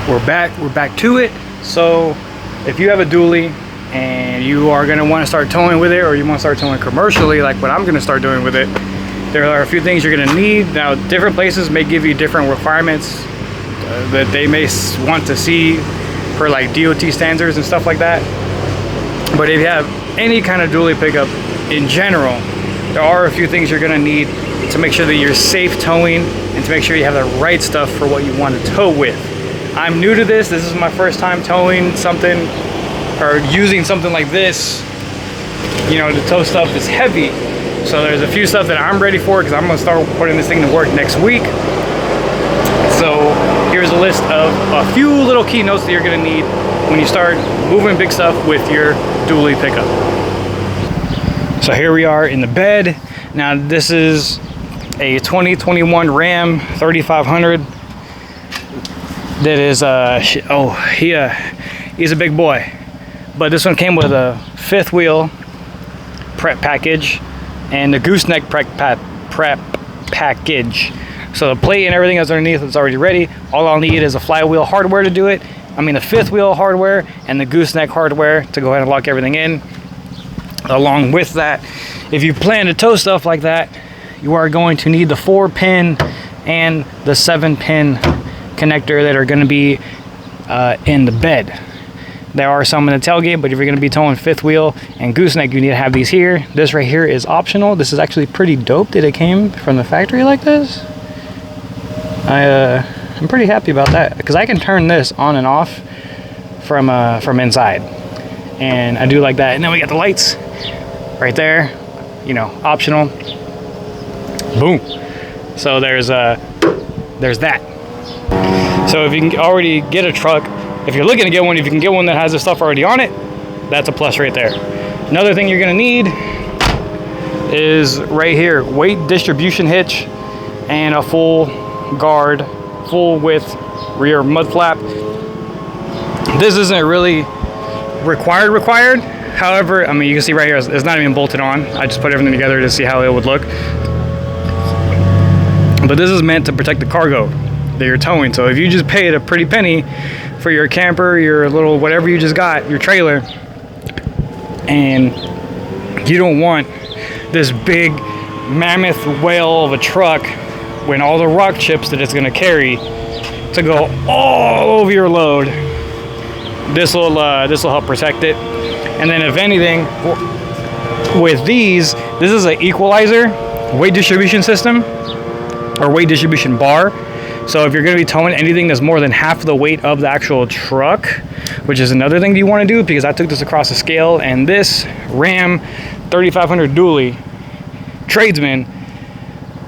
we're back to it. So if you have a dually and you are going to want to start towing with it, or you want to start towing commercially like what I'm going to start doing with it, there are a few things you're going to need. Now, different places may give you different requirements that they may want to see for like DOT standards and stuff like that. But if you have any kind of dually pickup in general, there are a few things you're going to need to make sure that you're safe towing and to make sure you have the right stuff for what you want to tow with. I'm new to this. This is my first time towing something or using something like this, you know, to tow stuff that's heavy. So there's a few stuff that I'm ready for because I'm going to start putting this thing to work next week. So here's a list of a few little keynotes that you're going to need when you start moving big stuff with your dually pickup. So here we are in the bed. Now this is a 2021 Ram 3500. That is he's a big boy, but this one came with a 5th wheel prep package and the gooseneck prep package. So the plate and everything that's underneath is already ready. All I'll need is a flywheel hardware to do it. I mean the 5th wheel hardware and the gooseneck hardware to go ahead and lock everything in. Along with that, if you plan to tow stuff like that, you are going to need the 4-pin and the 7-pin connector that are going to be in the bed. There are some in the tailgate, but if you're going to be towing 5th wheel and gooseneck, you need to have these here. This right here is optional. This is actually pretty dope that it came from the factory like this. I'm pretty happy about that because I can turn this on and off from inside, and I do like that. And then we got the lights right there, you know, optional. Boom. So there's that. So if you can already get a truck, if you're looking to get one, if you can get one that has this stuff already on it, that's a plus right there. Another thing you're gonna need is right here, weight distribution hitch and a full guard, full width rear mud flap. This isn't really required. However, I mean, you can see right here, it's not even bolted on. I just put everything together to see how it would look. But this is meant to protect the cargo that you're towing. So if you just paid a pretty penny for your camper, your little whatever you just got, your trailer, and you don't want this big mammoth whale of a truck when all the rock chips that it's going to carry to go all over your load, this will help protect it. And then if anything, with these, this is an equalizer weight distribution system or weight distribution bar. So if you're going to be towing anything that's more than half the weight of the actual truck, which is another thing that you want to do, because I took this across the scale, and this Ram 3500 dually tradesman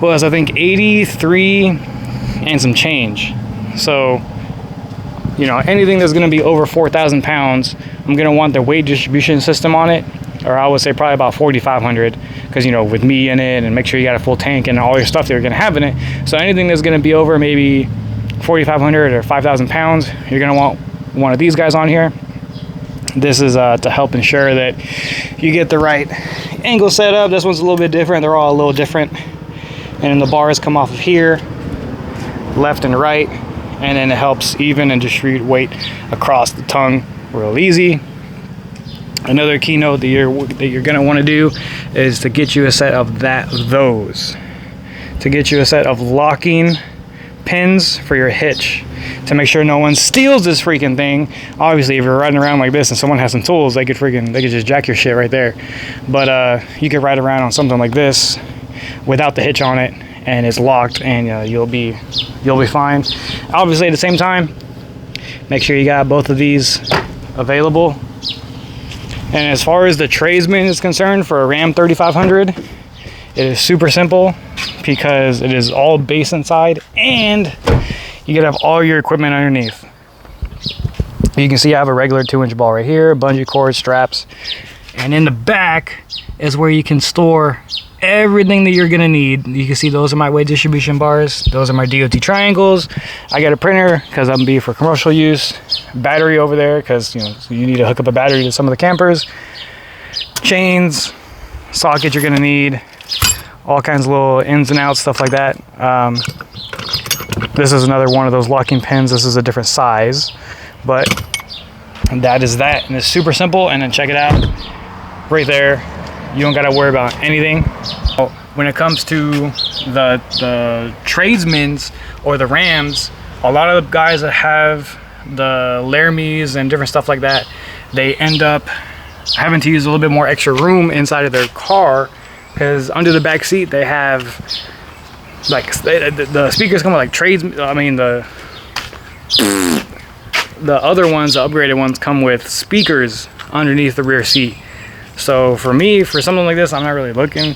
was, I think, 83 and some change. So, you know, anything that's going to be over 4,000 pounds, I'm going to want the weight distribution system on it, or I would say probably about 4,500, because, you know, with me in it, and make sure you got a full tank and all your stuff that you're going to have in it. So anything that's going to be over maybe 4,500 or 5,000 pounds, you're going to want one of these guys on here. This is to help ensure that you get the right angle set up. This one's a little bit different. They're all a little different. And then the bars come off of here, left and right, and then it helps even and distribute weight across the tongue real easy. Another keynote that you're gonna want to do is to get you a set of those. To get you a set of locking pins for your hitch, to make sure no one steals this freaking thing. Obviously, if you're riding around like this and someone has some tools, they could just jack your shit right there. But you could ride around on something like this without the hitch on it, and it's locked, and you'll be fine. Obviously, at the same time, make sure you got both of these available. And as far as the tradesman is concerned for a Ram 3500, it is super simple because it is all base inside, and you can have all your equipment underneath. You can see I have a regular 2-inch ball right here, bungee cord, straps, and in the back is where you can store everything that you're gonna need. You can see those are my weight distribution bars, those are my DOT triangles. I got a printer because I'm gonna be for commercial use, battery over there because you need to hook up a battery to some of the campers, chains, sockets you're gonna need, all kinds of little ins and outs, stuff like that. This is another one of those locking pins. This is a different size, but that is that, and it's super simple. And then check it out right there, you don't got to worry about anything. When it comes to the tradesmen's or the Rams, a lot of the guys that have the Laramies and different stuff like that, they end up having to use a little bit more extra room inside of their car, because under the back seat they have like the speakers come with like the other ones, the upgraded ones, come with speakers underneath the rear seat. So for me, for something like this, I'm not really looking.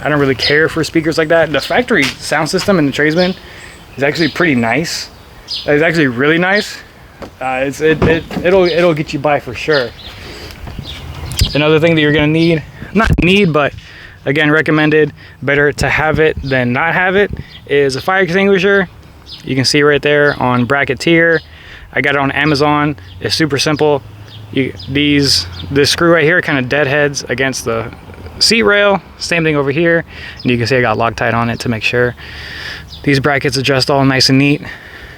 I don't really care for speakers like that. The factory sound system in the Tradesman is actually pretty nice. It's actually really nice. It'll get you by for sure. Another thing that you're gonna need, not need, but again recommended, better to have it than not have it, is a fire extinguisher. You can see right there on Bracketeer. I got it on Amazon. It's super simple. This screw right here kind of deadheads against the seat rail. Same thing over here, and you can see I got Loctite on it to make sure. These brackets adjust all nice and neat.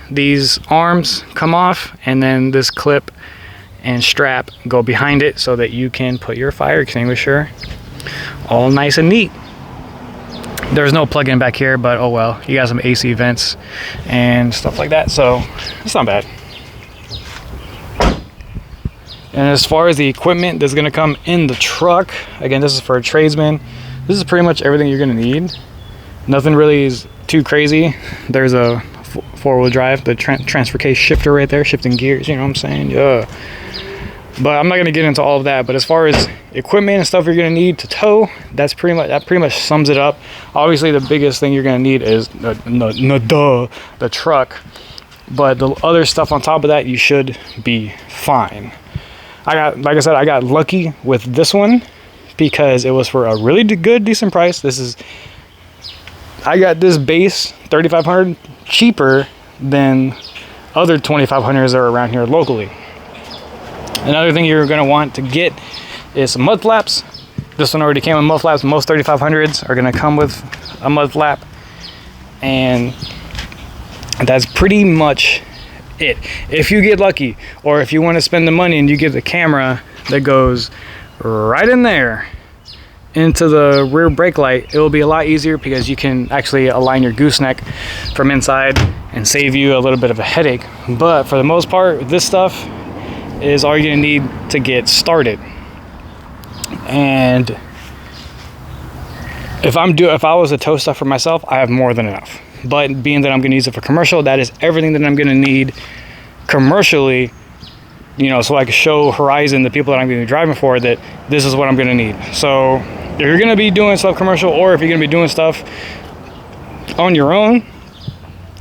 These arms come off, and then this clip and strap go behind it so that you can put your fire extinguisher all nice and neat. There's no plug-in back here, but oh well, you got some AC vents and stuff like that, so it's not bad. And as far as the equipment that's going to come in the truck, again, this is for a tradesman. This is pretty much everything you're going to need. Nothing really is too crazy. There's a four-wheel drive, the transfer case shifter right there, shifting gears, you know what I'm saying? Yeah. But I'm not going to get into all of that. But as far as equipment and stuff you're going to need to tow, that pretty much sums it up. Obviously, the biggest thing you're going to need is the truck. But the other stuff on top of that, you should be fine. Like I said, I got lucky with this one because it was for a really good, decent price. I got this base 3500 cheaper than other 2500s that are around here locally. Another thing you're going to want to get is some mud flaps. This one already came with mud flaps. Most 3500s are going to come with a mud flap, and that's pretty much it. If you get lucky, or if you want to spend the money and you get the camera that goes right in there into the rear brake light, it will be a lot easier because you can actually align your gooseneck from inside and save you a little bit of a headache. But for the most part, this stuff is all you're gonna need to get started. And if I was to tow stuff for myself, I have more than enough. But being that I'm gonna use it for commercial, that is everything that I'm gonna need commercially, you know, so I can show Horizon, the people that I'm gonna be driving for, that this is what I'm gonna need. So if you're gonna be doing stuff commercial, or if you're gonna be doing stuff on your own,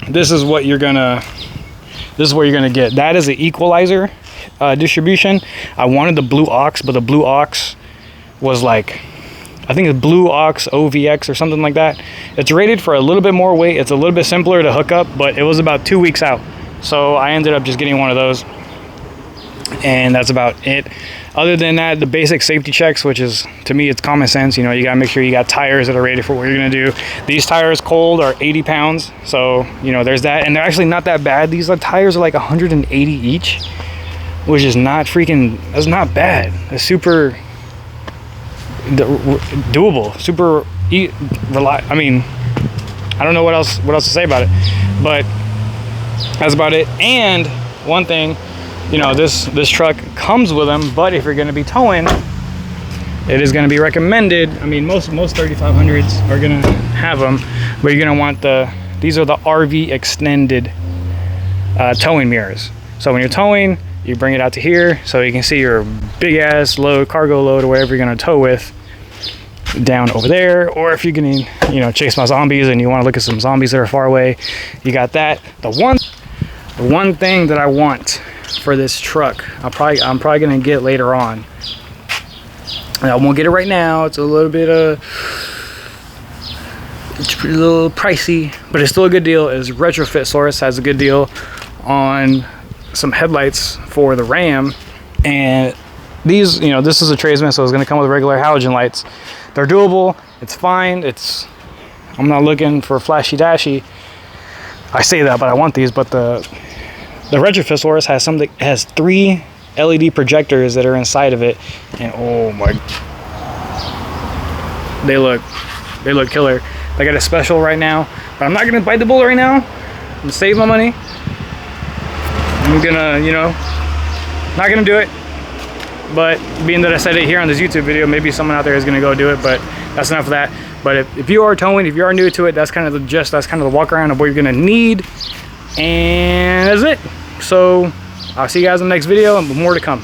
this is what you're gonna get. That is the equalizer distribution. I wanted the blue aux, but the blue aux was like, I think it's blue aux OVX or something like that. It's rated for a little bit more weight. It's a little bit simpler to hook up, but it was about 2 weeks out. So I ended up just getting one of those, and that's about it. Other than that, the basic safety checks, which is, to me, it's common sense. You know, you gotta make sure you got tires that are rated for what you're gonna do. These tires cold are 80 pounds. So, you know, there's that. And they're actually not that bad. These tires are like 180 each, which is not that's not bad. It's super doable, super I mean, I don't know what else to say about it, but that's about it. And one thing, you know, this truck comes with them, but if you're going to be towing, it is going to be recommended. I mean, most 3500s are going to have them, but you're going to want these are the RV extended towing mirrors. So when you're towing, you bring it out to here so you can see your big ass load, cargo load, or whatever you're going to tow with down over there. Or if you're going to, you know, chase my zombies and you want to look at some zombies that are far away, you got that. The one thing that I want for this truck, I'm probably going to get later on, and I won't get it right now. It's a little bit it's a little pricey, but it's still a good deal. Is Retrofit Source has a good deal on some headlights for the Ram. And these, you know, this is a tradesman, so it's going to come with regular halogen lights. They're doable. It's fine. I'm not looking for flashy dashy. I say that, but I want these. But the Retrofisaurus has 3 LED projectors that are inside of it, and oh my, they look killer. I got a special right now, but I'm not gonna bite the bullet right now. I'm gonna save my money. I'm gonna, you know, not gonna do it. But being that I said it here on this YouTube video, maybe someone out there is gonna go do it. But that's enough of that. But if you are towing, if you are new to it, that's kind of the gist. That's kind of the walk around of what you're gonna need, and that's it. So I'll see you guys in the next video, and more to come.